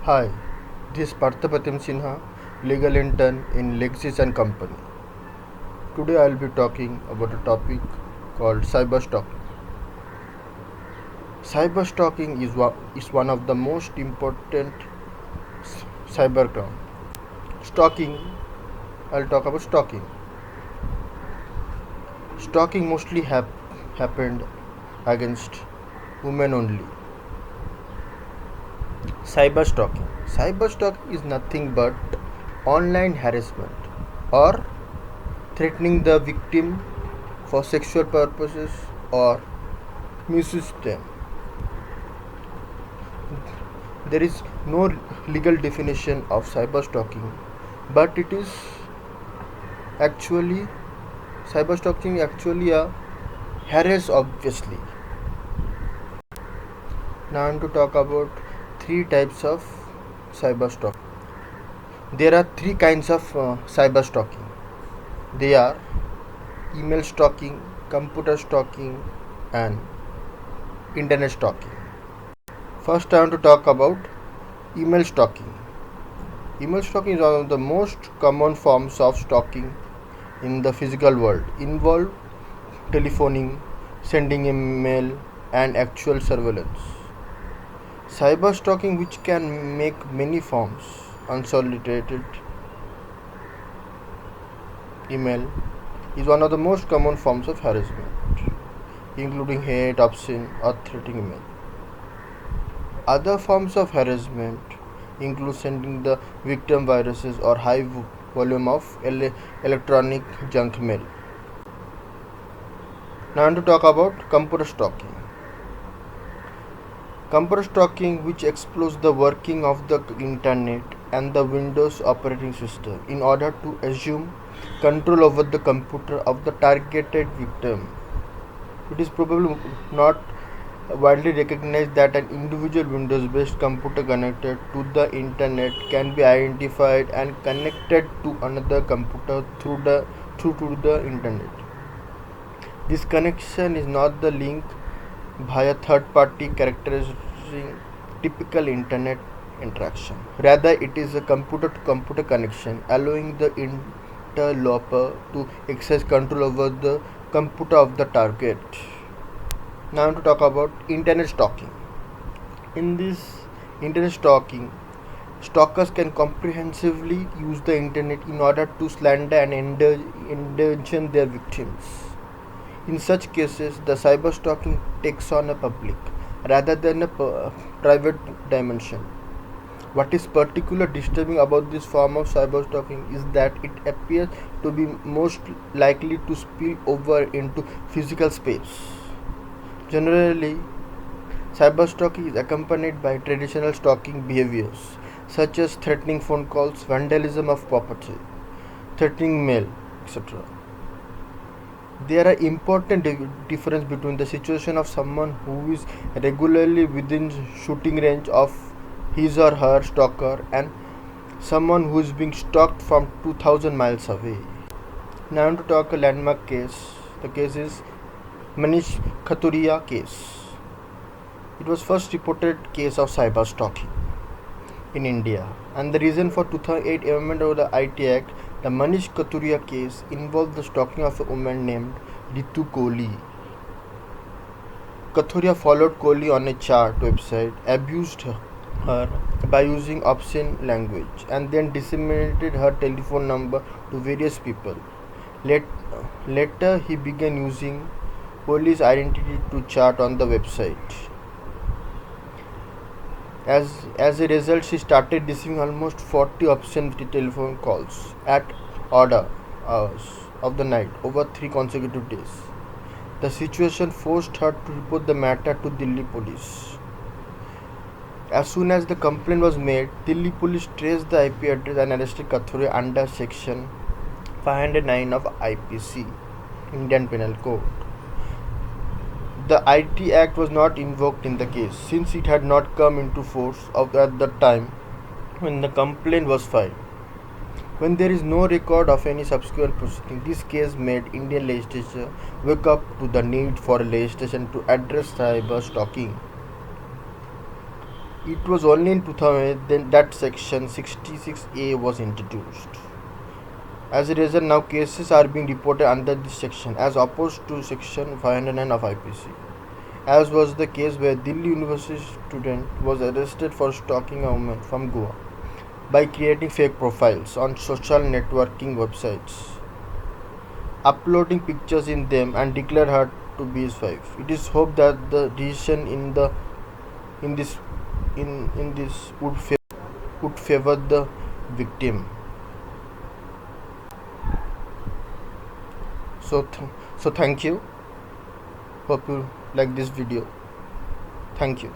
Hi, this is Parthapatim Sinha, legal intern in Lexis and Company. Today I will be talking about a topic called cyberstalking. Cyberstalking is one of the most important cybercrime. Stalking, I'll talk about stalking. Stalking mostly happened against women only. Cyberstalking. Cyberstalking is nothing but online harassment or threatening the victim for sexual purposes or misuse them. There is no legal definition of cyberstalking, but it is actually cyberstalking actually a harass obviously. Now I'm to talk about three types of cyberstalking. There are three kinds of cyberstalking. They are email stalking, computer stalking, and internet stalking. First, I want to talk about email stalking. Email stalking is one of the most common forms of stalking in the physical world. Involve telephoning, sending email, and actual surveillance. Cyber stalking, which can make many forms, unsolicited email, is one of the most common forms of harassment, including hate, obscene, or threatening email. Other forms of harassment include sending the victim viruses or high volume of electronic junk mail. Now I want to talk about computer stalking. Computer stalking, which explores the working of the internet and the Windows operating system in order to assume control over the computer of the targeted victim. It is probably not widely recognized that an individual Windows-based computer connected to the internet can be identified and connected to another computer through to the internet. This connection is not the link via third-party characterizing typical internet interaction. Rather, it is a computer-to-computer connection, allowing the interloper to exercise control over the computer of the target. Now I want to talk about internet stalking. In this internet stalking, stalkers can comprehensively use the internet in order to slander and endanger their victims. In such cases, the cyber stalking takes on a public rather than a private dimension. What is particularly disturbing about this form of cyber stalking is that it appears to be most likely to spill over into physical space. Generally, cyberstalking is accompanied by traditional stalking behaviors such as threatening phone calls, vandalism of property, threatening mail, etc. There are important difference between the situation of someone who is regularly within shooting range of his or her stalker and someone who is being stalked from 2000 miles away. Now I want to talk a landmark case. The case is Manish Khaturiya case. It was first reported case of cyber stalking in India, and the reason for 2008 amendment of the IT Act, the Manish Khaturiya case involved the stalking of a woman named Ritu Kohli. Khaturiya followed Kohli on a chat website, abused her by using obscene language, and then disseminated her telephone number to various people. Later, he began using Kohli's identity to chat on the website. As a result, she started receiving almost 40 obscene telephone calls at odd hours of the night over 3 consecutive days. The situation forced her to report the matter to Delhi police. As soon as the complaint was made, Delhi police traced the IP address and arrested Kathuria under Section 509 of IPC, Indian Penal Code. The IT Act was not invoked in the case since it had not come into force at the time when the complaint was filed. When there is no record of any subsequent proceeding, this case made Indian legislature wake up to the need for legislation to address cyber stalking. It was only in 2000 then that section 66A was introduced. As a result, now cases are being reported under this section as opposed to section 509 of IPC, as was the case where Delhi University student was arrested for stalking a woman from Goa by creating fake profiles on social networking websites, uploading pictures in them and declared her to be his wife. It is hoped that the decision in this in this would favor the victim. So thank you. Hope you like this video. Thank you.